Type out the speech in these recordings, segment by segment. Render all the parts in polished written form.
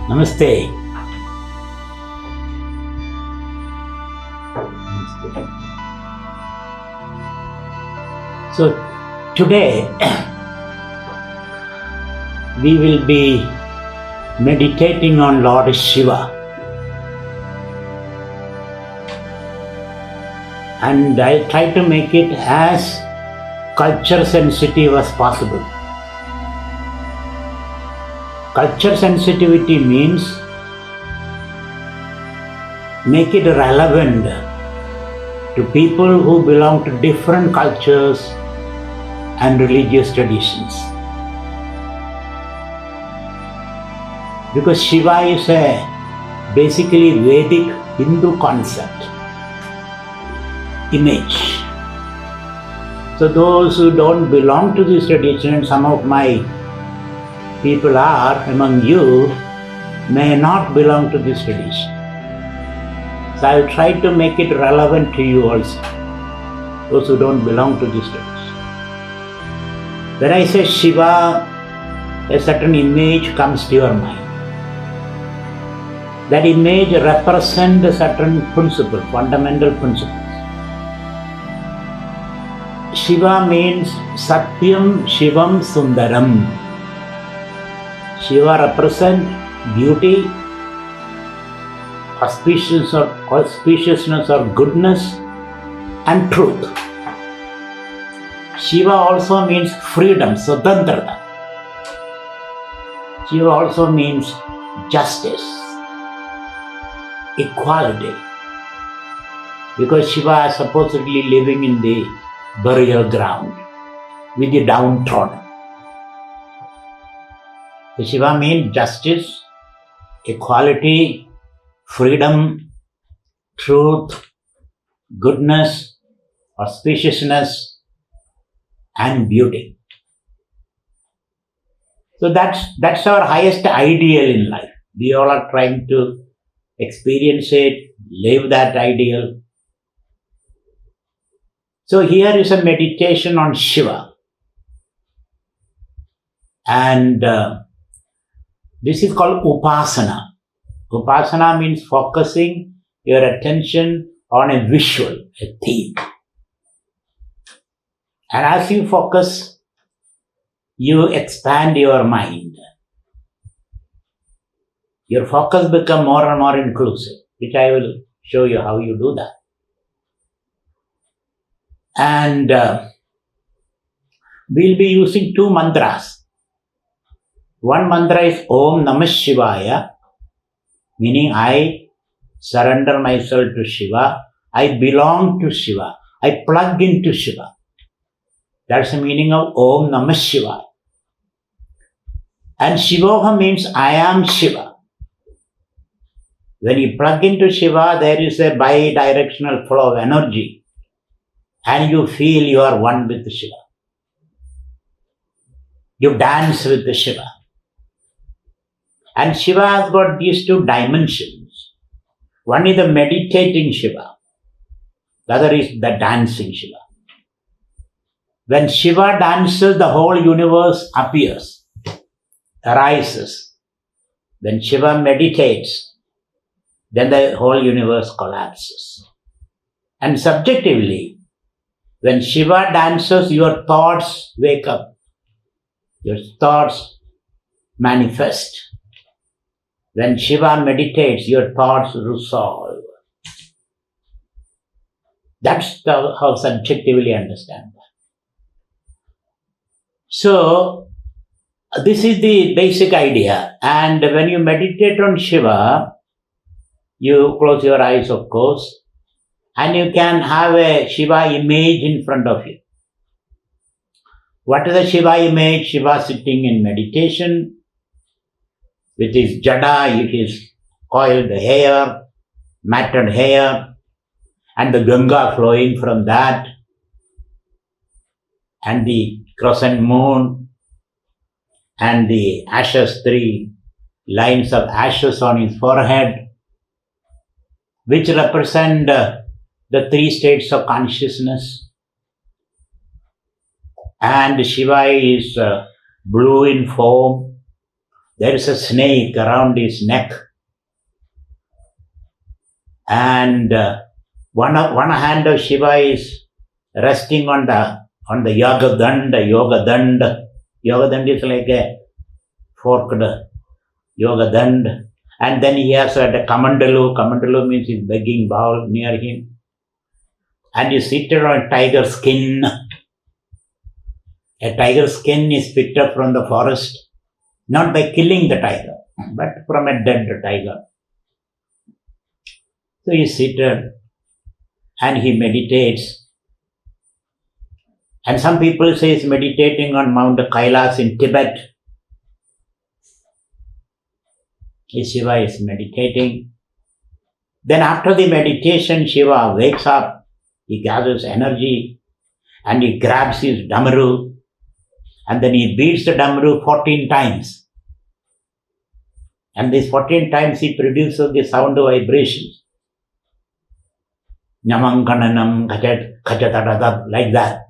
Namaste. So today we will be meditating on Lord Shiva. And I'll try to make it as culture sensitive as possible. Culture sensitivity means make it relevant to people who belong to different cultures and religious traditions. Because Shiva is a basically Vedic Hindu concept, image. So those who don't belong to this tradition, and some of my people are among you, may not belong to this tradition. So I will try to make it relevant to you also, those who don't belong to this tradition. When I say Shiva, a certain image comes to your mind. That image represents a certain principle, fundamental principles. Shiva means Satyam Shivam Sundaram. Shiva represents beauty, auspiciousness or goodness, and truth. Shiva also means freedom, Swatantrata. Shiva also means justice, equality. Because Shiva is supposedly living in the burial ground with the downtrodden. So Shiva means justice, equality, freedom, truth, goodness, auspiciousness, and beauty. So that's our highest ideal in life. We all are trying to experience it, live that ideal. So here is a meditation on Shiva. And this is called Kupasana. Kupasana means focusing your attention on a visual, a theme. And as you focus, you expand your mind. Your focus becomes more and more inclusive, which I will show you how you do that. And we'll be using two mantras. One mantra is Om Namah Shivaya, meaning I surrender myself to Shiva, I belong to Shiva, I plug into Shiva. That's the meaning of Om Namah Shivaya. And Shivoham means I am Shiva. When you plug into Shiva, there is a bi-directional flow of energy, and you feel you are one with Shiva. You dance with the Shiva. And Shiva has got these two dimensions. One is the meditating Shiva. The other is the dancing Shiva. When Shiva dances, the whole universe appears, arises. When Shiva meditates, then the whole universe collapses. And subjectively, when Shiva dances, your thoughts wake up. Your thoughts manifest. When Shiva meditates, your thoughts resolve. That's how subjectively understand that. So, this is the basic idea. And when you meditate on Shiva, you close your eyes, of course, and you can have a Shiva image in front of you. What is the Shiva image? Shiva sitting in meditation with his jada, his coiled hair, matted hair, and the Ganga flowing from that, and the crescent moon, and the ashes, 3 lines of ashes on his forehead, which represent the 3 states of consciousness. And Shiva is blue in form, There is a snake around his neck, and one hand of Shiva is resting on the yoga danda. Yoga danda is like a forked yoga danda. And then he has the kamandalu. Kamandalu means he's begging bowl near him. And he's seated on a tiger skin. A tiger skin is picked up from the forest, not by killing the tiger, but from a dead tiger. So he's seated and he meditates. And some people say he's meditating on Mount Kailas in Tibet. Shiva is meditating. Then after the meditation, Shiva wakes up, he gathers energy and he grabs his damaru and then he beats the damaru 14 times. And these 14 times he produces the sound vibrations. Nyamankananam, kachatadadat, like that.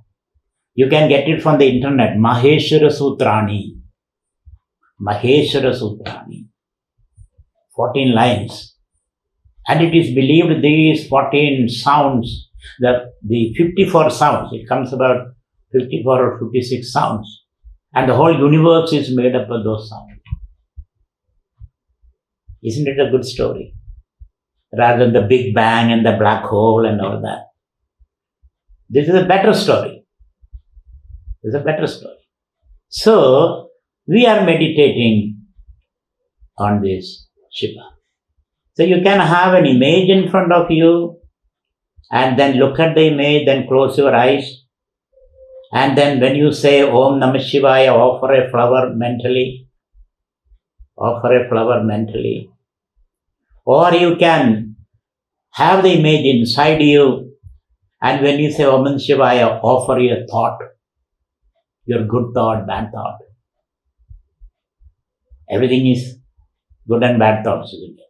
You can get it from the internet. Maheshwara Sutrani. 14 lines. And it is believed these 14 sounds, the 54 sounds, it comes about 54 or 56 sounds. And the whole universe is made up of those sounds. Isn't it a good story? Rather than the Big Bang and the black hole and all that. This is a better story. This is a better story. So, we are meditating on this Shiva. So you can have an image in front of you and then look at the image, then close your eyes. And then when you say Om Namah Shivaya, offer a flower mentally. Offer a flower mentally. Or you can have the image inside you and when you say Om Namah Shivaya, offer your thought. Your good thought, bad thought. Everything is good and bad thoughts, isn't it?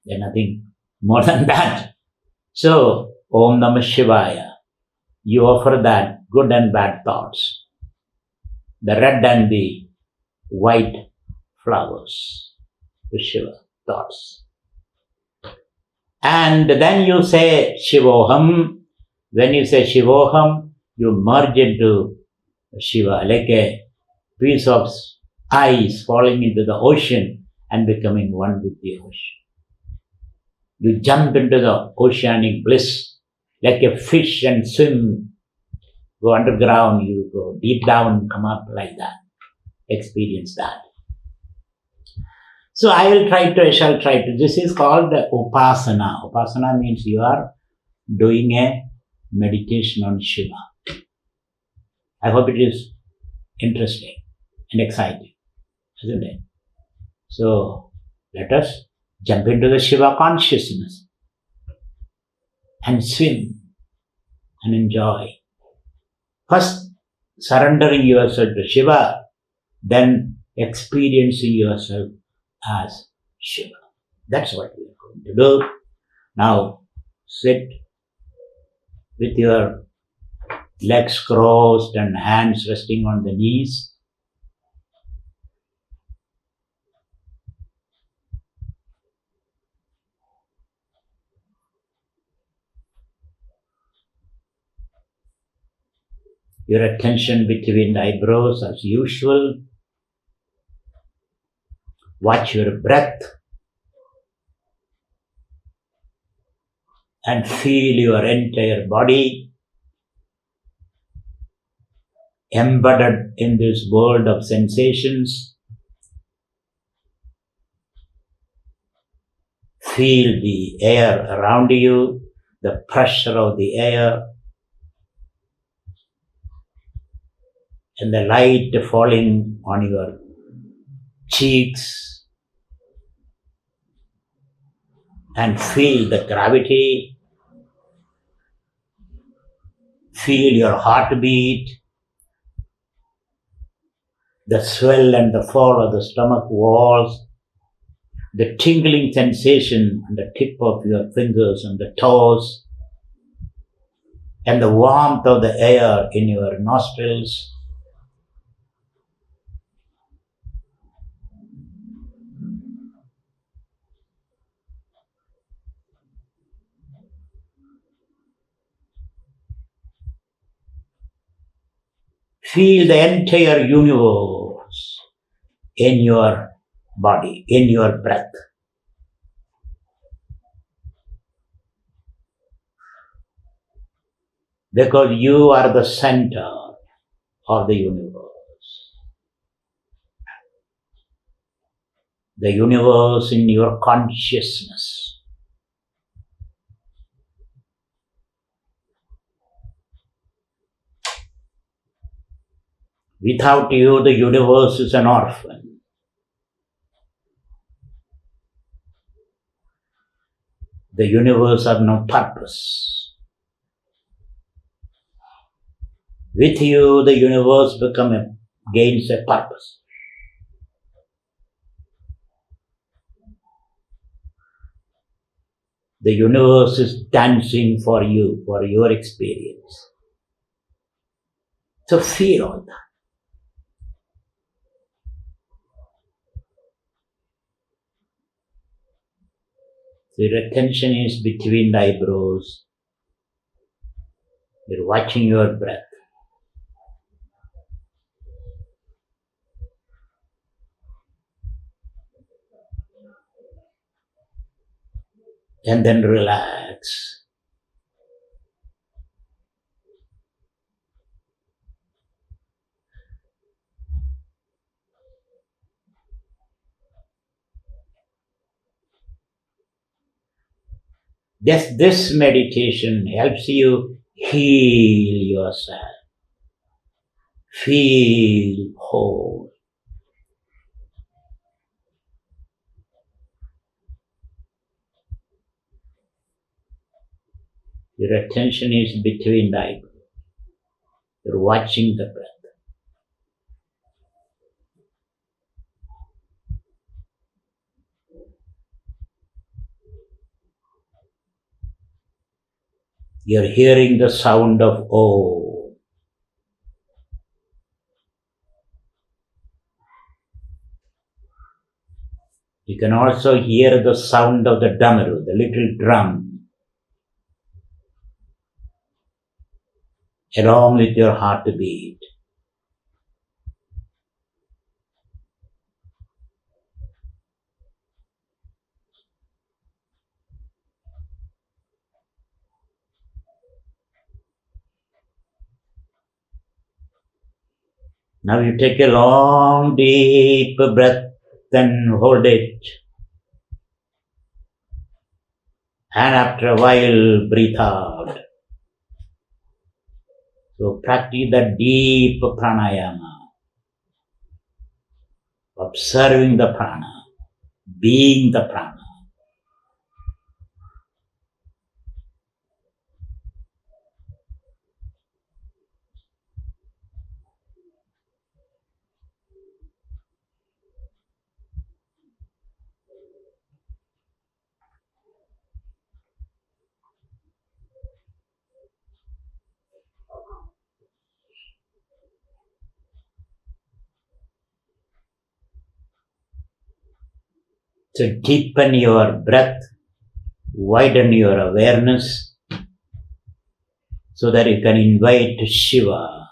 There's nothing more than that. So, Om Namah Shivaya, you offer that good and bad thoughts, the red and the white flowers, the Shiva thoughts. And then you say Shivoham. When you say Shivoham, you merge into Shiva, like a piece of ice falling into the ocean and becoming one with the ocean. You jump into the oceanic bliss like a fish and swim, go underground, you go deep down, come up like that. Experience that. So I shall try to. This is called Upasana. Upasana means you are doing a meditation on Shiva. I hope it is interesting and exciting, isn't it? So let us jump into the Shiva consciousness and swim and enjoy. First, surrendering yourself to Shiva, then experiencing yourself as Shiva. That's what we are going to do. Now, sit with your legs crossed and hands resting on the knees. Your attention between the eyebrows as usual. Watch your breath and feel your entire body embedded in this world of sensations. Feel the air around you, the pressure of the air, and the light falling on your cheeks, and feel the gravity, feel your heartbeat, the swell and the fall of the stomach walls, the tingling sensation on the tip of your fingers and the toes, and the warmth of the air in your nostrils. Feel the entire universe in your body, in your breath. Because you are the center of the universe. The universe in your consciousness. Without you, the universe is an orphan. The universe has no purpose. With you, the universe gains a purpose. The universe is dancing for you, for your experience. So feel all that. So your attention is between the eyebrows. You're watching your breath. And then relax. This meditation helps you heal yourself. Feel whole. Your attention is between the eyebrows. You're watching the breath. You're hearing the sound of Om. You can also hear the sound of the damaru, the little drum, along with your heartbeat. Now you take a long, deep breath and hold it. And after a while, breathe out. So practice the deep pranayama. Observing the prana, being the prana. So deepen your breath, widen your awareness, so that you can invite Shiva.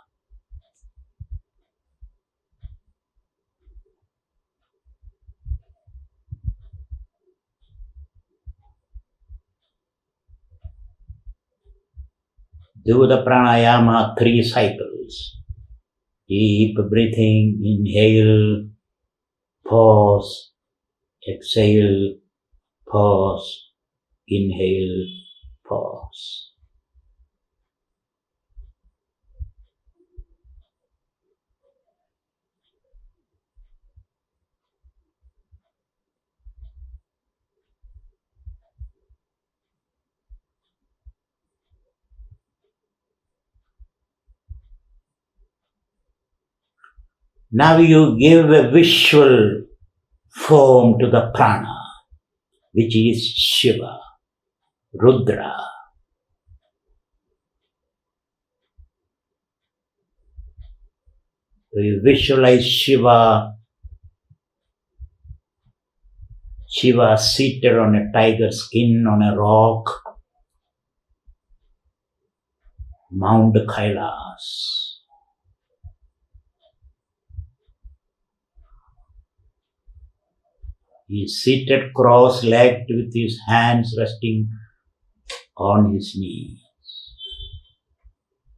Do the pranayama 3 cycles. Deep breathing, inhale, pause, exhale, pause, inhale, pause. Now you give a visual form to the prana, which is Shiva, Rudra. So you visualize Shiva seated on a tiger skin on a rock, Mount Kailas. He is seated cross-legged with his hands resting on his knees.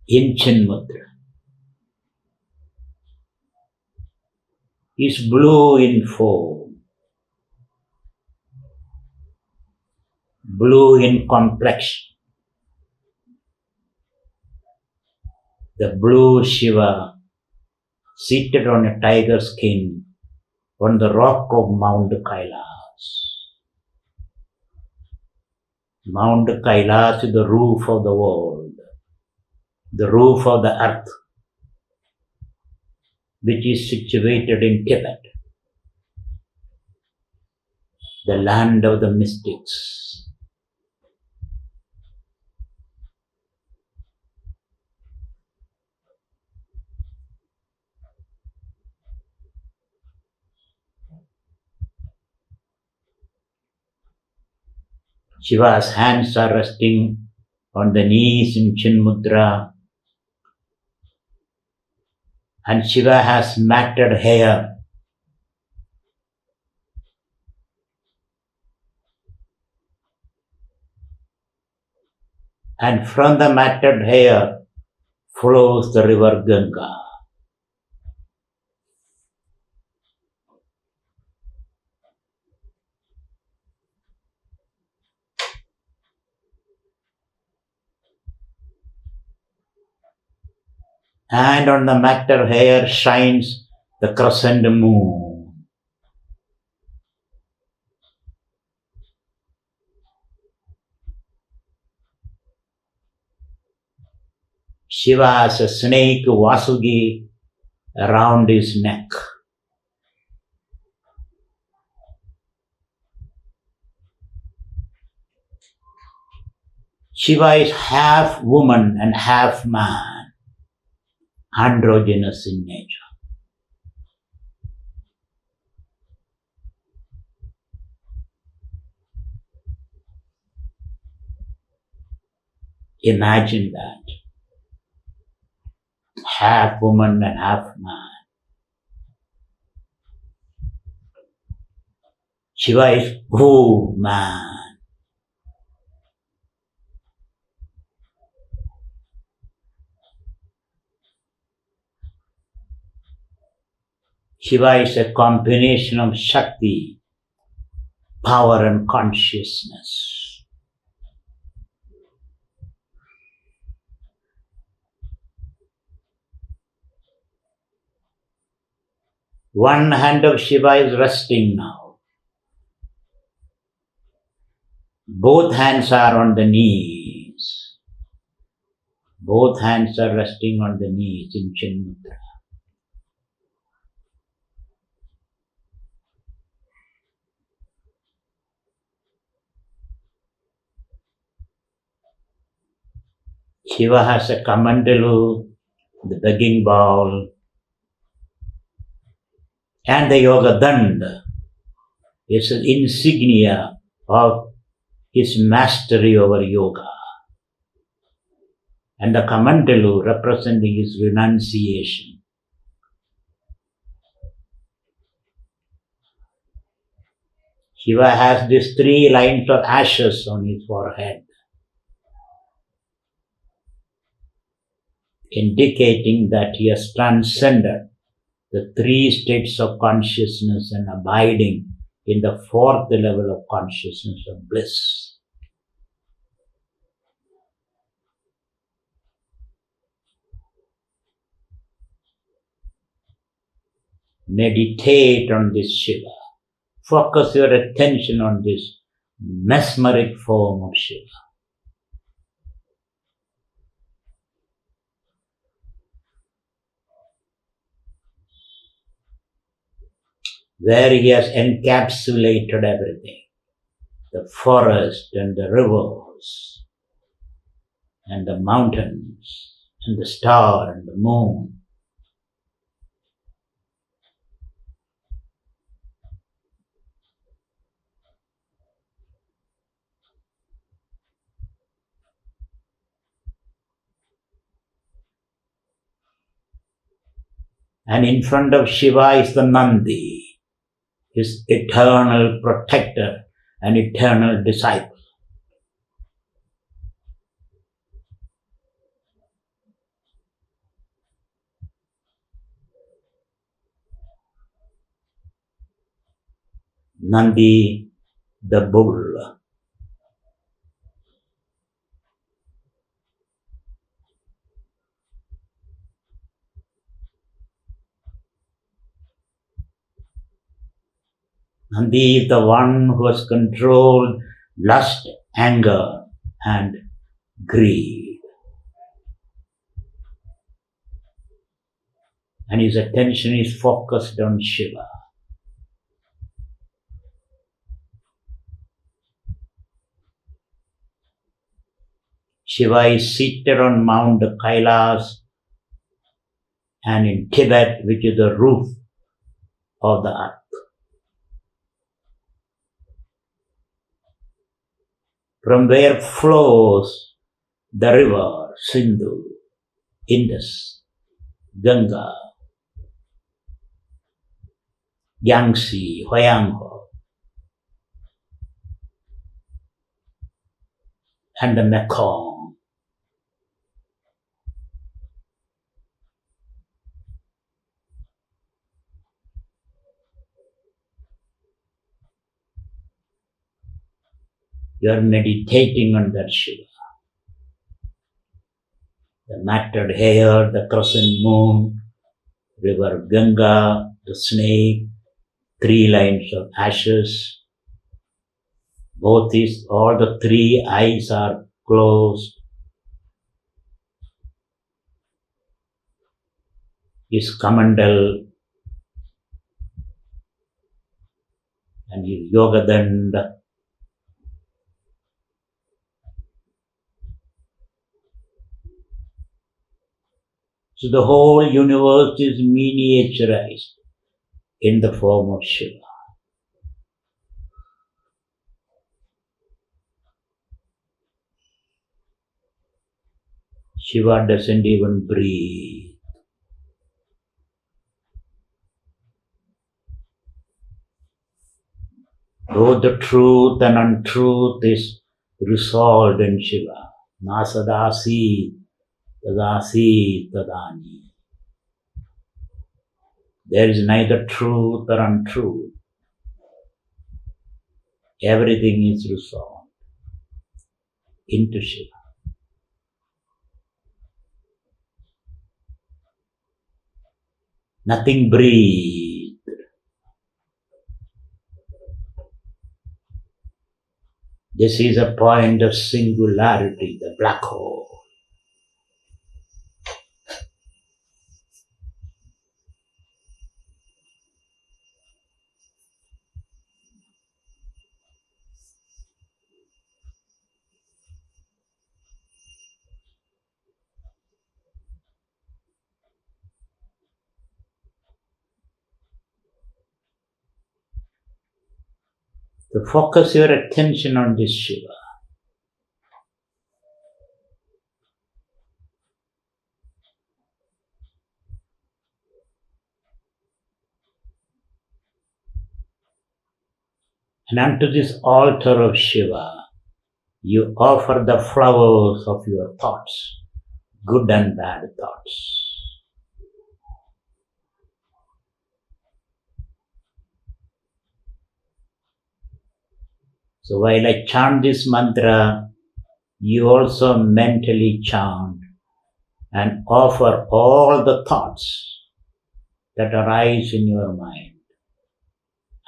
In Chinmudra. He is blue in form, blue in complexion. The blue Shiva seated on a tiger skin on the rock of Mount Kailas. Mount Kailas is the roof of the world, the roof of the earth, which is situated in Tibet, the land of the mystics. Shiva's hands are resting on the knees in Chinmudra, and Shiva has matted hair. And from the matted hair flows the river Ganga. And on the matted hair shines the crescent moon. Shiva has a snake Vasugi around his neck. Shiva is half woman and half man, androgynous in nature. Imagine that. Half woman and half man. Shiva is man. Shiva is a combination of Shakti, power and consciousness. One hand of Shiva is resting now. Both hands are on the knees. Both hands are resting on the knees in Chinmudra. Shiva has a kamandalu, the begging bowl, and the yoga danda is an insignia of his mastery over yoga. And the kamandalu representing his renunciation. Shiva has these 3 lines of ashes on his forehead, indicating that he has transcended the 3 states of consciousness and abiding in the 4th level of consciousness of bliss. Meditate on this Shiva. Focus your attention on this mesmeric form of Shiva. Where he has encapsulated everything. The forest and the rivers and the mountains and the star and the moon. And in front of Shiva is the Nandi. his eternal protector and eternal disciple. Nandi, the bull. Nandi is the one who has controlled lust, anger, and greed. And his attention is focused on Shiva. Shiva is seated on Mount Kailas and in Tibet, which is the roof of the earth. From where flows the river Sindhu, Indus, Ganga, Yangtze, Huanghe, and the Mekong. You are meditating on that Shiva. The matted hair, the crescent moon, river Ganga, the snake, 3 lines of ashes. All the 3 eyes are closed. His Kamandal and his Yogadanda. So the whole universe is miniaturized in the form of Shiva. Shiva doesn't even breathe. Though the truth and untruth is resolved in Shiva. Nasadasi, tadasi, tadani. There is neither truth or untruth. Everything is resolved into Shiva. Nothing breathed. This is a point of singularity, the black hole. To focus your attention on this Shiva. And unto this altar of Shiva, you offer the flowers of your thoughts, good and bad thoughts. So while I chant this mantra, you also mentally chant and offer all the thoughts that arise in your mind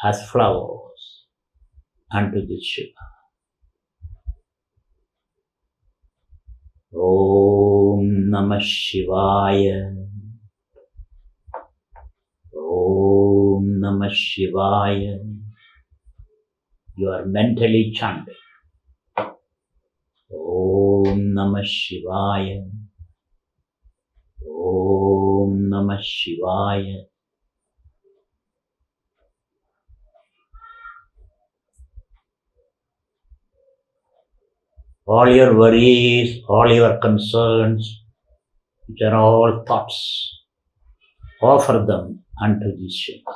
as flowers unto this Shiva. Om Namah Shivaya. Om Namah Shivaya. You are mentally chanting. Om Namah Shivaya. Om Namah Shivaya. All your worries, all your concerns, which are all thoughts, offer them unto this Shiva.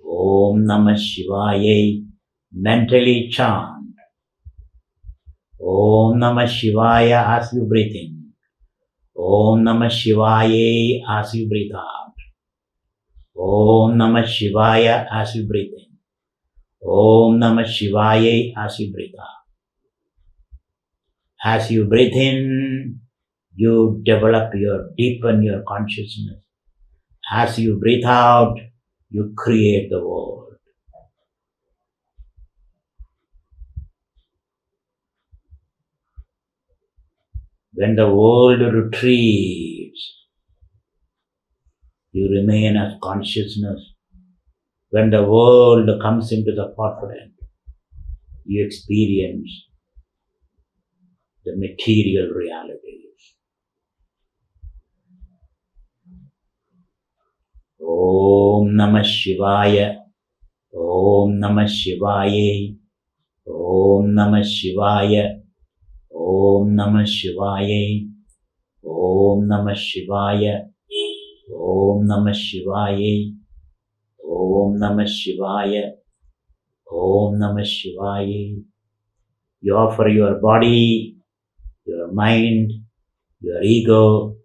Om Namah Shivaya. Mentally chant. Om Namah Shivaya as you breathe in. Om Namah Shivaya as you breathe out. Om Namah Shivaya as you breathe in. Om Namah Shivaya as you breathe out. As you breathe in, you deepen your consciousness. As you breathe out, you create the world. When the world retreats, you remain as consciousness. When the world comes into the forefront, you experience the material realities. Om Namah Shivaya. Om Namah Shivaya. Om Namah Shivaya. Om Namah Shivaya. Om Namah Shivaya. Om Namah Shivaya. Om Namah Shivaya. Om Namah Shivaya. You offer your body, your mind, your ego,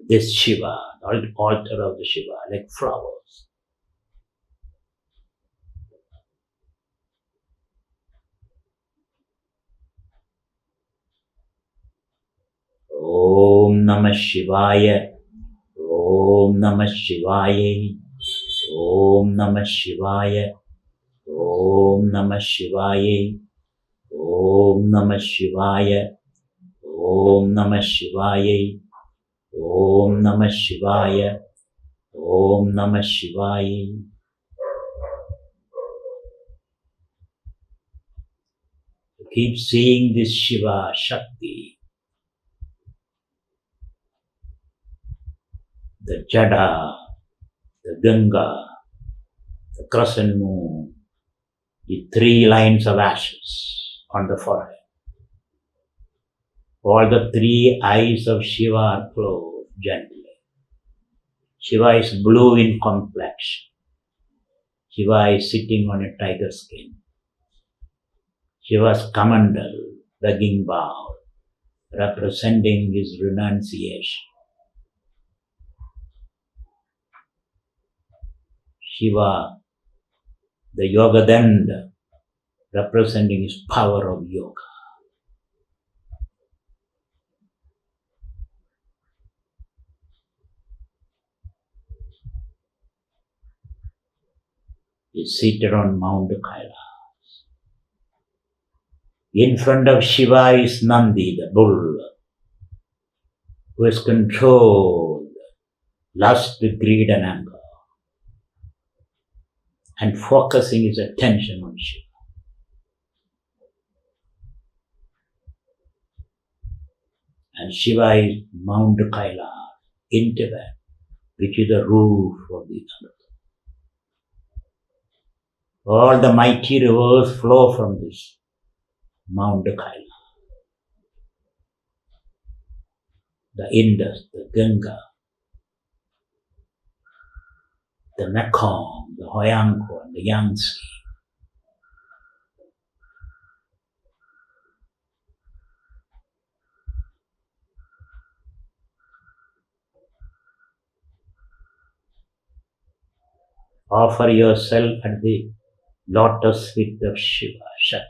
this Shiva, the altar of the Shiva, like flowers. Om Namah Shivaya. Om Namah Shivaya. Om Namah Shivaya. Om Namah Shivaya. Om Namah Shivaya. Om Namah Shivaya. Om Namah Shivaya. Om Namah Shivaya. Keep seeing this Shiva Shakti, the Jada, the Ganga, the crescent moon, the 3 lines of ashes on the forehead. All the 3 eyes of Shiva are closed gently. Shiva is blue in complexion. Shiva is sitting on a tiger skin. Shiva's kamandal, begging bow, representing his renunciation. Shiva, the yoga danda, representing his power of yoga. He is seated on Mount Kailash. In front of Shiva is Nandi, the bull, who has controlled lust, greed and anger, and focusing his attention on Shiva. And Shiva is Mount Kailash, in Tibet, which is the roof of the earth. All the mighty rivers flow from this Mount Kailash. The Indus, the Ganga, the Mekong, the Hoyanko, and the Yangtze. Offer yourself at the lotus feet of Shiva Shakti.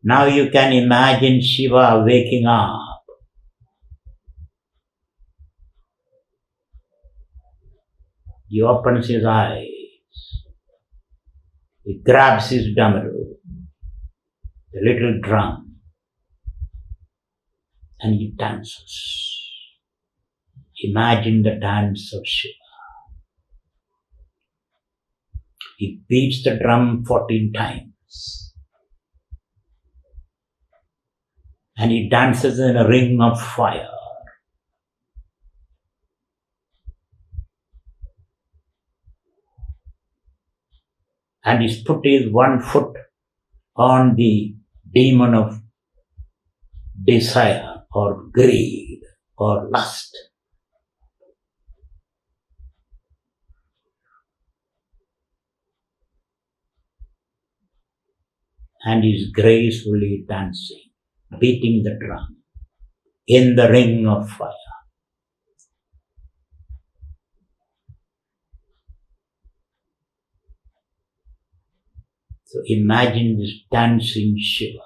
Now you can imagine Shiva waking up. He opens his eyes. He grabs his damaru, the little drum, and he dances. Imagine the dance of Shiva. He beats the drum 14 times. And he dances in a ring of fire. And he's put his 1 foot on the demon of desire or greed or lust. And is gracefully dancing, beating the drum in the ring of fire. So imagine this dancing Shiva.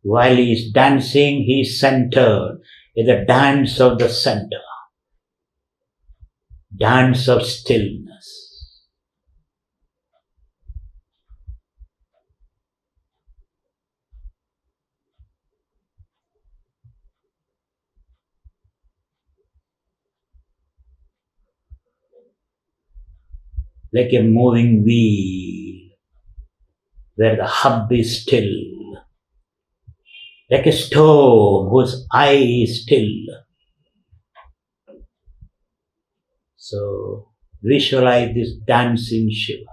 While he is dancing, he is centered in the dance of the center, dance of stillness. Like a moving wheel, where the hub is still. Like a stone whose eye is still. So visualize this dancing Shiva.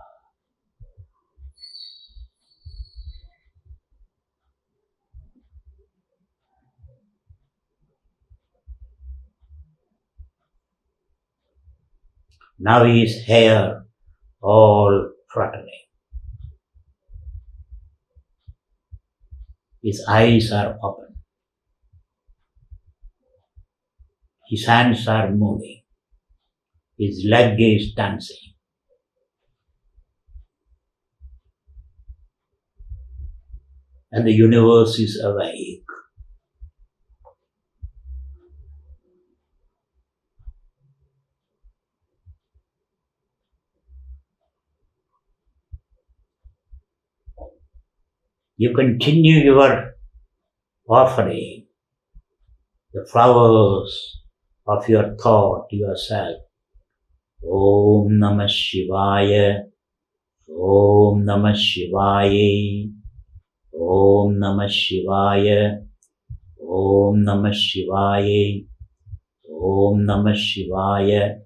Now his hair all fluttering. His eyes are open. His hands are moving. His leg is dancing. And the universe is awake. You continue your offering, the flowers of your thought to yourself. Om Namah Shivaya, Om Namah Shivaya, Om Namah Shivaya, Om Namah Shivaya, Om Namah Shivaya,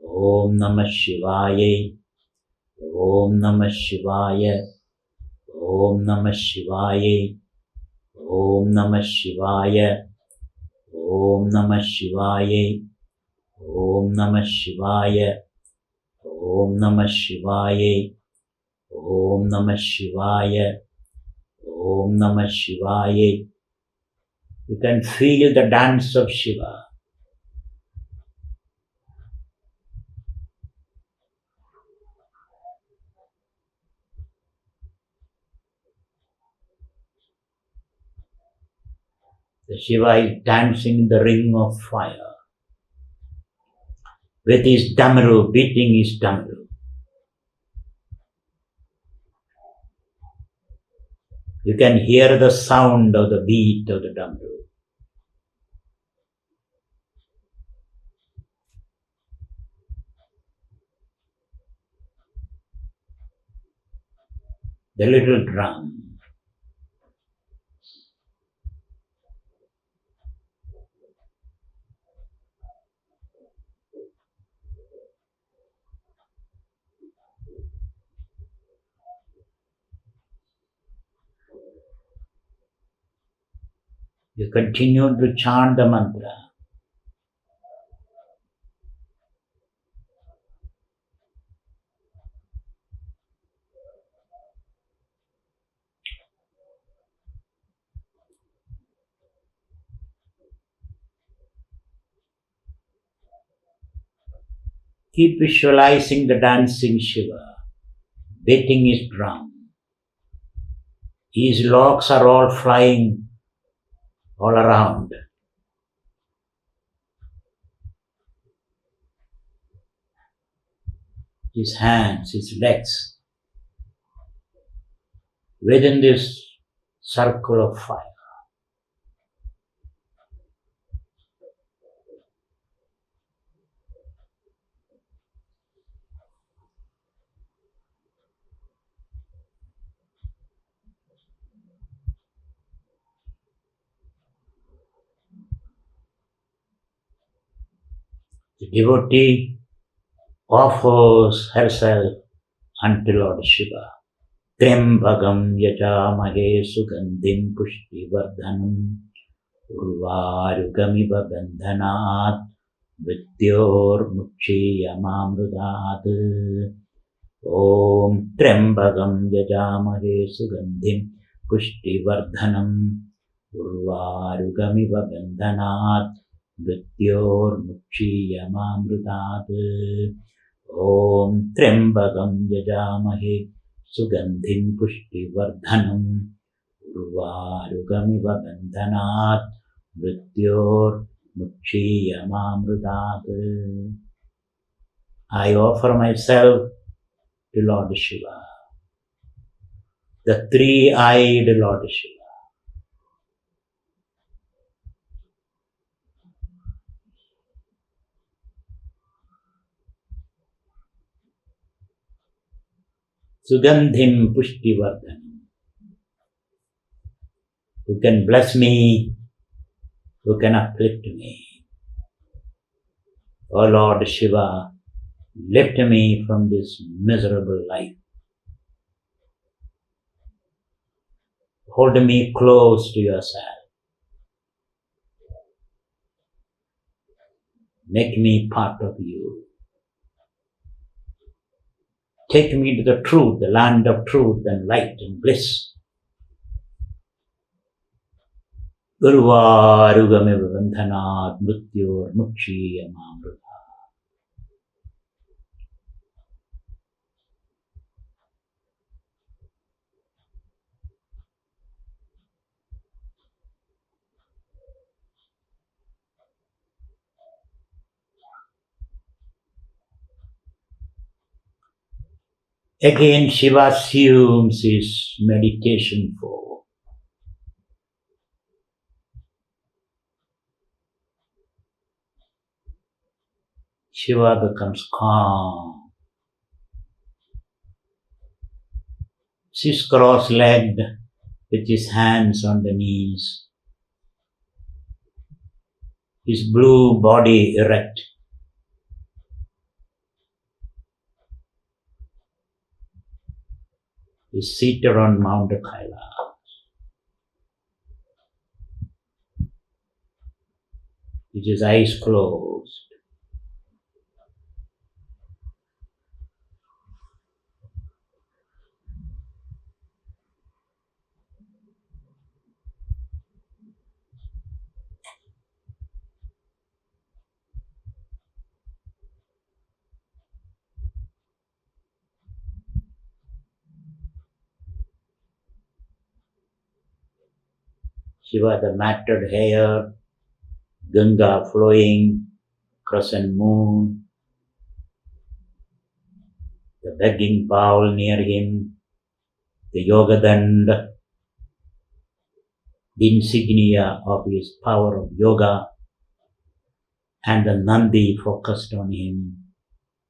Om Namah Shivaya, Om Namah Shivaya, Om Namah Shivaya, Om Namah Shivaya, Om Namah Shivaya, Om Namah Shivaya, Om Namah Shivaya, Om Namah Shivaya, Om Namah Shivaya. You can feel the dance of Shiva. The Shiva is dancing in the ring of fire with his damaru, beating his damaru. You can hear the sound of the beat of the damaru. The little drum. You continue to chant the mantra. Keep visualizing the dancing Shiva, beating his drum. His locks are all flying all around. His hands, his legs, within this circle of fire. The devotee offers herself unto Lord Shiva. Trembagam yajamahe sugandhim pushtivardhanam urvarugamiva bandhanat vidyor mukshiyamamrudat. Om Trembagam yajamahe sugandhim pushtivardhanam urvarugamiva bandhanat vidyor mukshiyamamrutat. Om Trembagam yajamahe sugandhim pushtivardhanam urvarugamiva bandhanat vidyor mukshiyamamrutat. I offer myself to Lord Shiva, the three-eyed Lord Shiva. Sugandhim pushtivardhanam. Who can bless me, who can uplift me. O Lord Shiva, lift me from this miserable life. Hold me close to yourself. Make me part of you. Take me to the truth, the land of truth and light and bliss. Gurvarugamiva bandhanat mrityor mukshiyamamrutat. Again, Shiva assumes his meditation form. Shiva becomes calm. Sits cross-legged with his hands on the knees. His blue body erect. Is seated on Mount Kailash. With his eyes closed. Shiva, the matted hair, Ganga flowing, crescent moon, the begging bowl near him, the yoga dand, the insignia of his power of yoga, and the Nandi focused on him,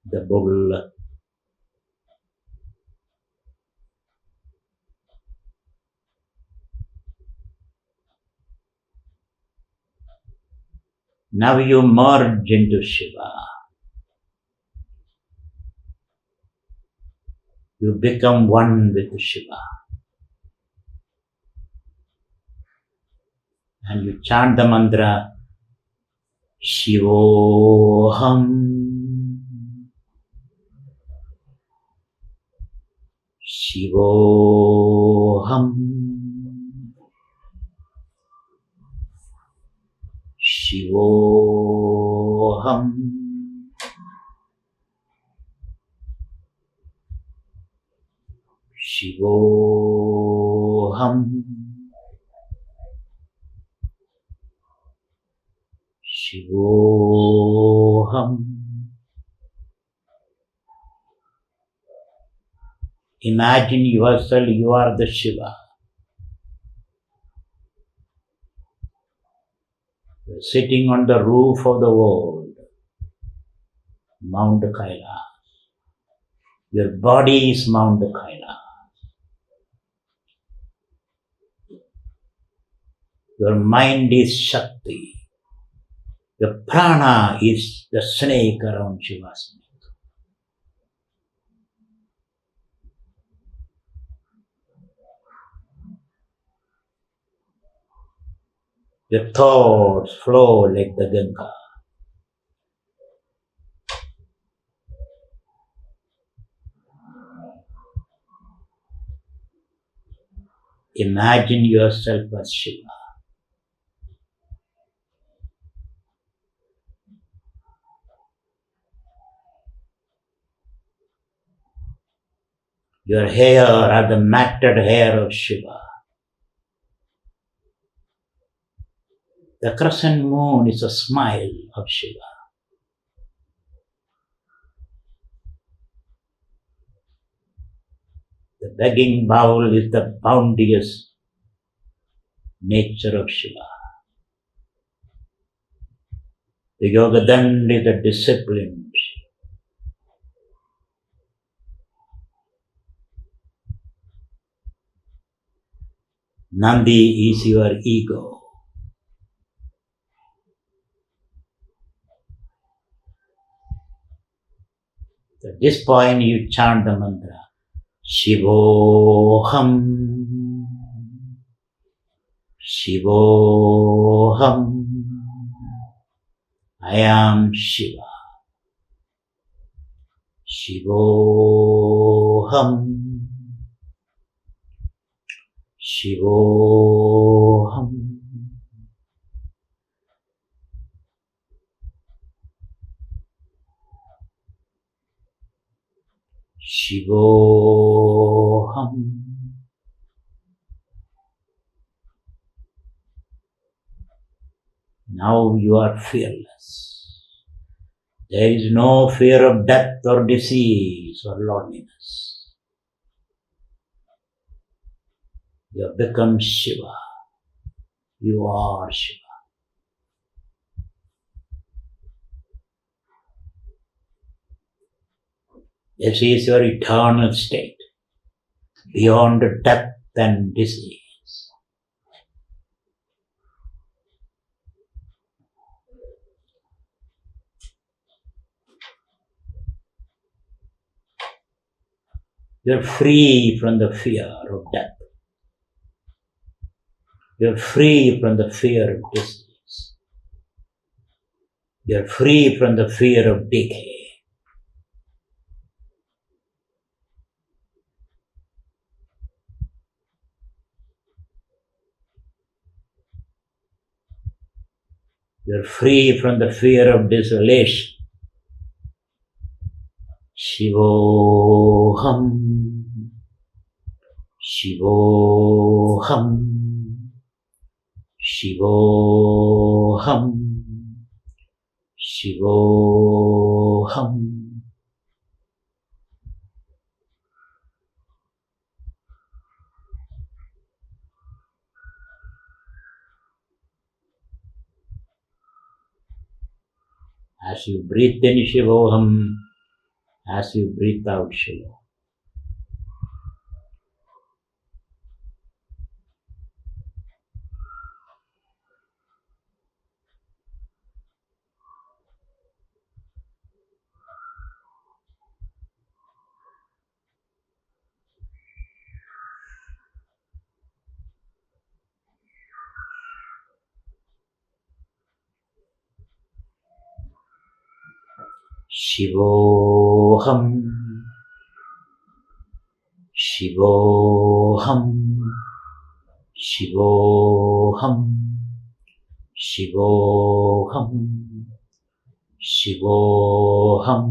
the bull. Now you merge into Shiva. You become one with Shiva. And you chant the mantra, Shivoham, Shivoham, Shivoham, Shivoham, Shivoham. Imagine yourself, you are the Shiva. You are sitting on the roof of the world, Mount Kailash. Your body is Mount Kailash. Your mind is Shakti. The prana is the snake around Shiva's neck. Your thoughts flow like the Ganga. Imagine yourself as Shiva. Your hair are the matted hair of Shiva. The crescent moon is a smile of Shiva. The begging bowl is the bounteous nature of Shiva. The yoga dand is the discipline. Nandi is your ego. At this point you chant the mantra. Shivoham. Shivoham. I am Shiva. Shivoham. Shivoham. Shivoham. Now you are fearless. There is no fear of death or disease or loneliness. You have become Shiva. You are Shiva. This is your eternal state, beyond death and disease. You're free from the fear of death. You're free from the fear of disease. You're free from the fear of decay. You're free from the fear of desolation. Shivoham. Shivoham. Shivoham. Shivoham. As you breathe in Shivoham, as you breathe out Shiva. Shivoham. Shivoham. Shivoham. Shivoham. Shivoham.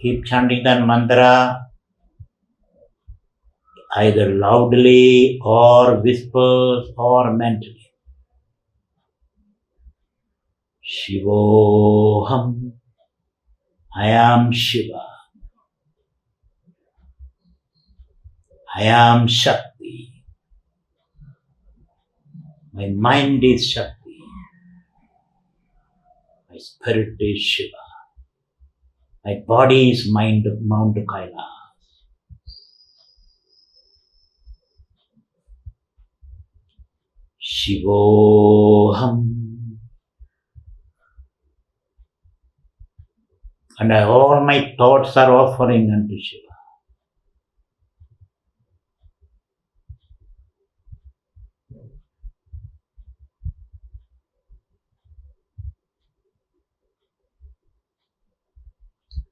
Keep chanting that mantra either loudly or whispers or mentally. Shivoham. I am Shiva. I am Shakti. My mind is Shakti. My spirit is Shiva. My body is mind of Mount Kailas. Shivoham. And all my thoughts are offering unto Shiva.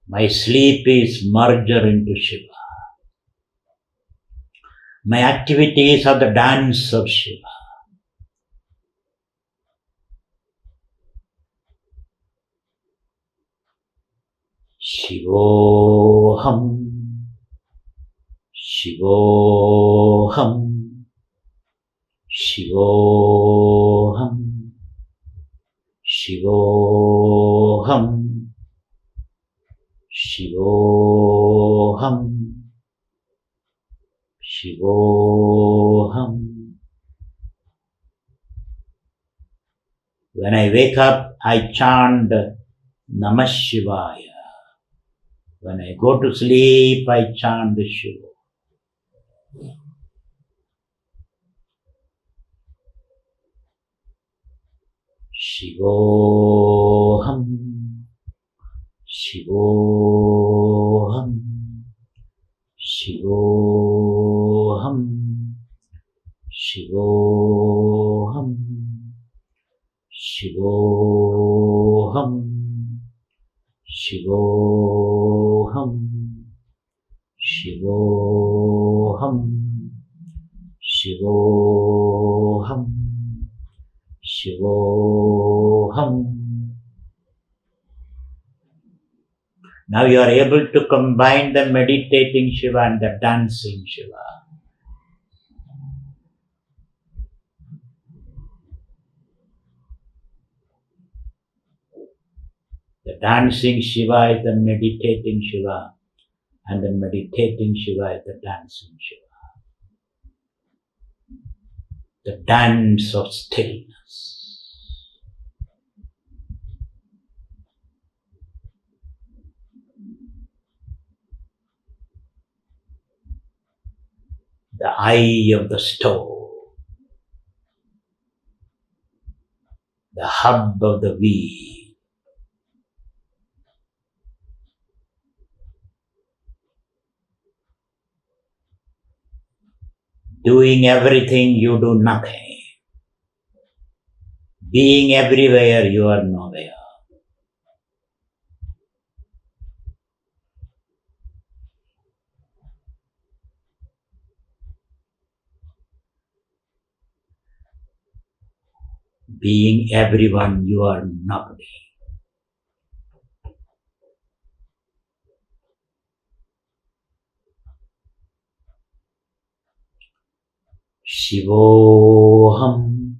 My sleep is merger into Shiva. My activities are the dance of Shiva. Shivoham. Shivoham. Shivoham. Shivoham. Shivoham. Shivoham. When I wake up, I chant Namah Shivaya. When I go to sleep, I chant Shiva. Shivoham. Shivoham. Shivoham. Shivoham. Shivoham. Shivoham. Shivoham. Shivoham. Shivoham. Now you are able to combine the meditating Shiva and the dancing Shiva. The dancing Shiva is the meditating Shiva, and the meditating Shiva is the dancing Shiva. The dance of stillness. The eye of the stove. The hub of the wheel. Doing everything, you do nothing. Being everywhere, you are nowhere. Being everyone, you are nobody. Shivoham.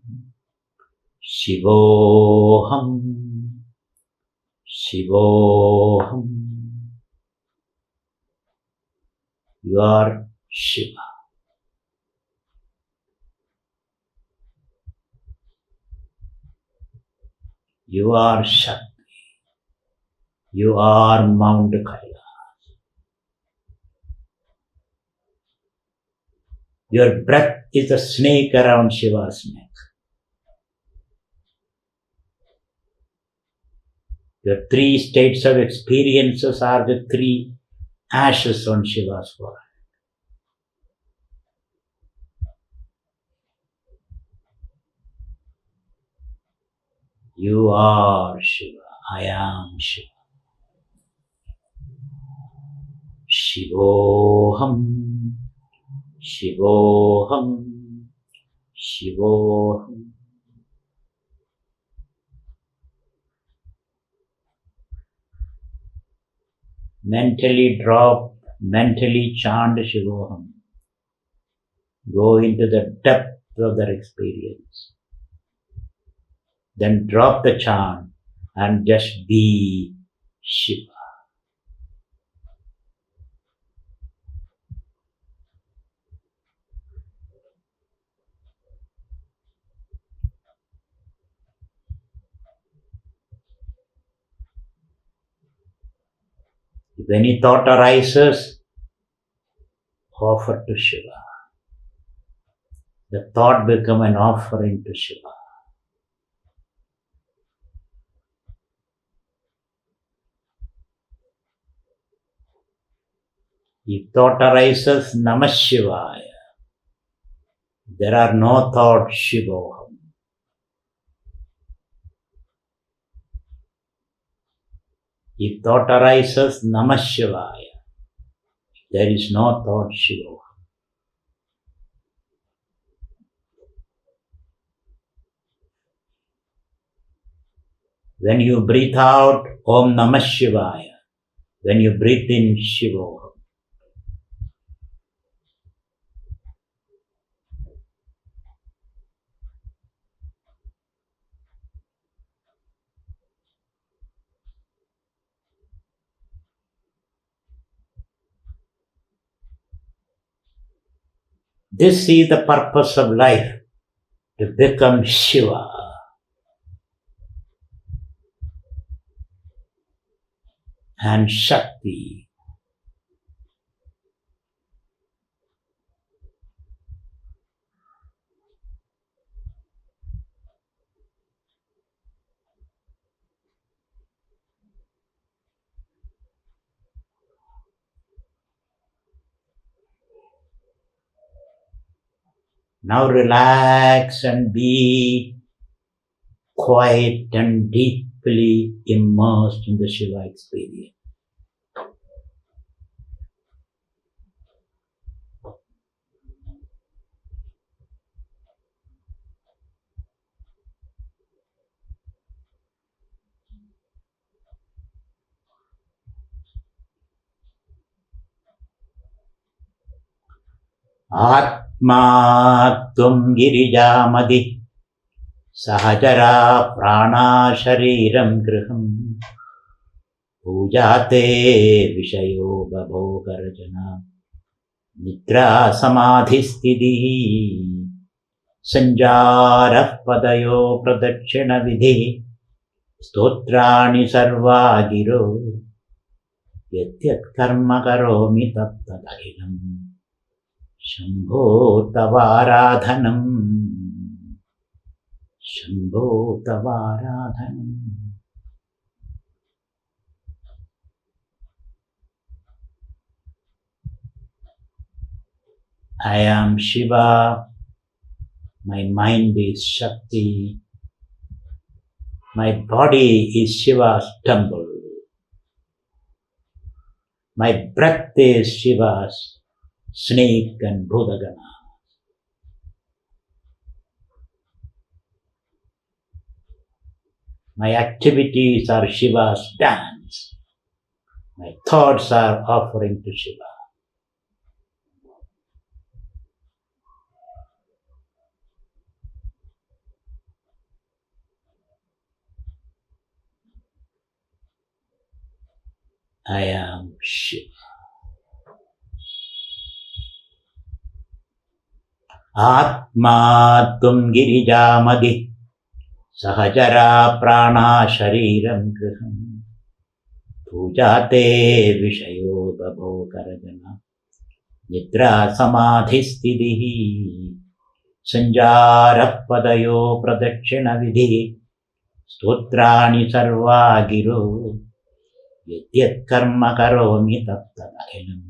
Shivoham. Shivoham. You are Shiva. You are Shakti. You are Mount Kailash. Your breath is a snake around Shiva's neck. Your three states of experiences are the three ashes on Shiva's forehead. You are Shiva. I am Shiva. Shivoham. Shivoham. Shivoham. Mentally drop, mentally chant Shivoham. Go into the depth of their experience. Then drop the chant and just be Shiva. If any thought arises, offer to Shiva. The thought become an offering to Shiva. If thought arises, Namah Shivaya. There are no thoughts, Shivoham. If thought arises, Namah Shivaya. There is no thought, Shivoham. When you breathe out, Om Namah Shivaya. When you breathe in, Shivoham. This is the purpose of life, to become Shiva. And Shakti. Now relax and be quiet and deeply immersed in the Shiva experience. Atma tum girijamadi sahajara prana shariram griham pujate vishayo babhogarjana nidra samadhistidhi sanjara padayo pradakshina vidhi stotrani sarva giro yatyat karma karomi tattadahilam Shambho Tavaradhanam. Shambho Tavaradhanam. I am Shiva. My mind is Shakti. My body is Shiva's temple. My breath is Shiva's snake and Bhudagana. My activities are Shiva's dance. My thoughts are offering to Shiva. I am Shiva. Atma tum girijamadi sahajara prana shariram griham pujate vishayo babho karajana nidra samadhistidhi sanjara padayo pradakshina vidhi stotrani sarva giro yadyat karma karomi tattadahilam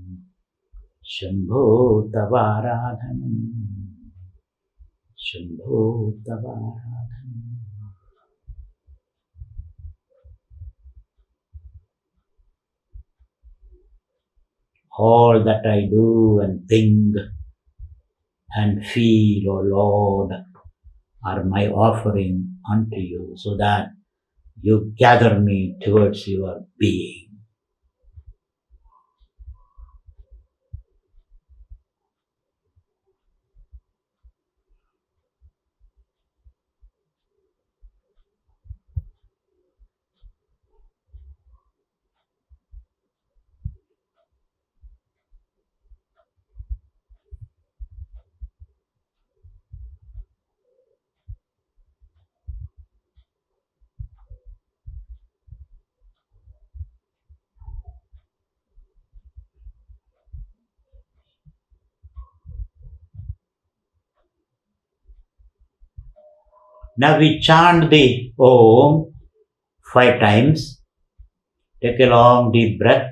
Shambho Tavaradhanam. Shambho Tavaradhanam. All that I do and think and feel, O Lord, are my offering unto you, so that you gather me towards your being. Now we chant the Om 5 times. Take a long deep breath.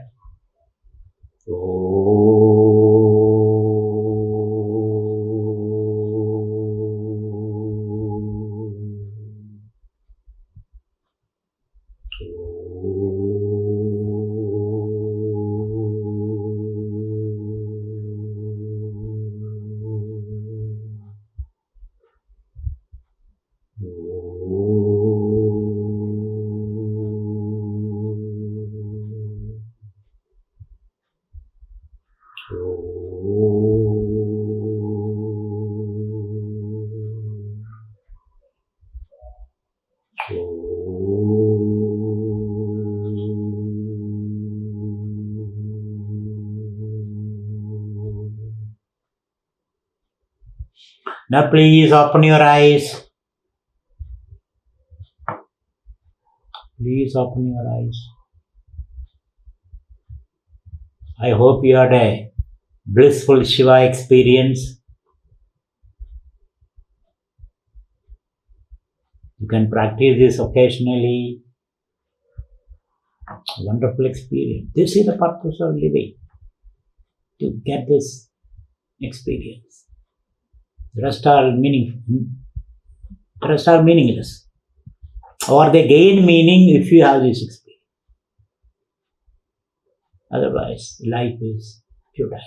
Now please open your eyes. Please open your eyes. I hope you had a blissful Shiva experience. You can practice this occasionally. A wonderful experience. This is the purpose of living. To get this experience. The rest are meaningless. Or they gain meaning if you have this experience. Otherwise, life is futile.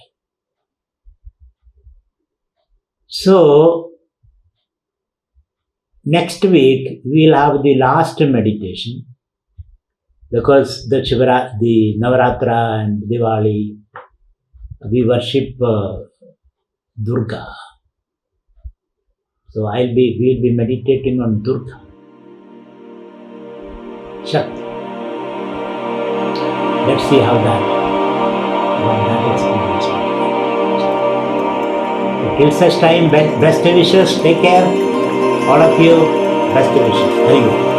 So, next week we will have the last meditation, because the Navaratra and Diwali, we worship Durga. So we'll be meditating on Durga. Shakti. Let's see what that experience is. Till such time, best wishes, take care. All of you, best wishes. Very good.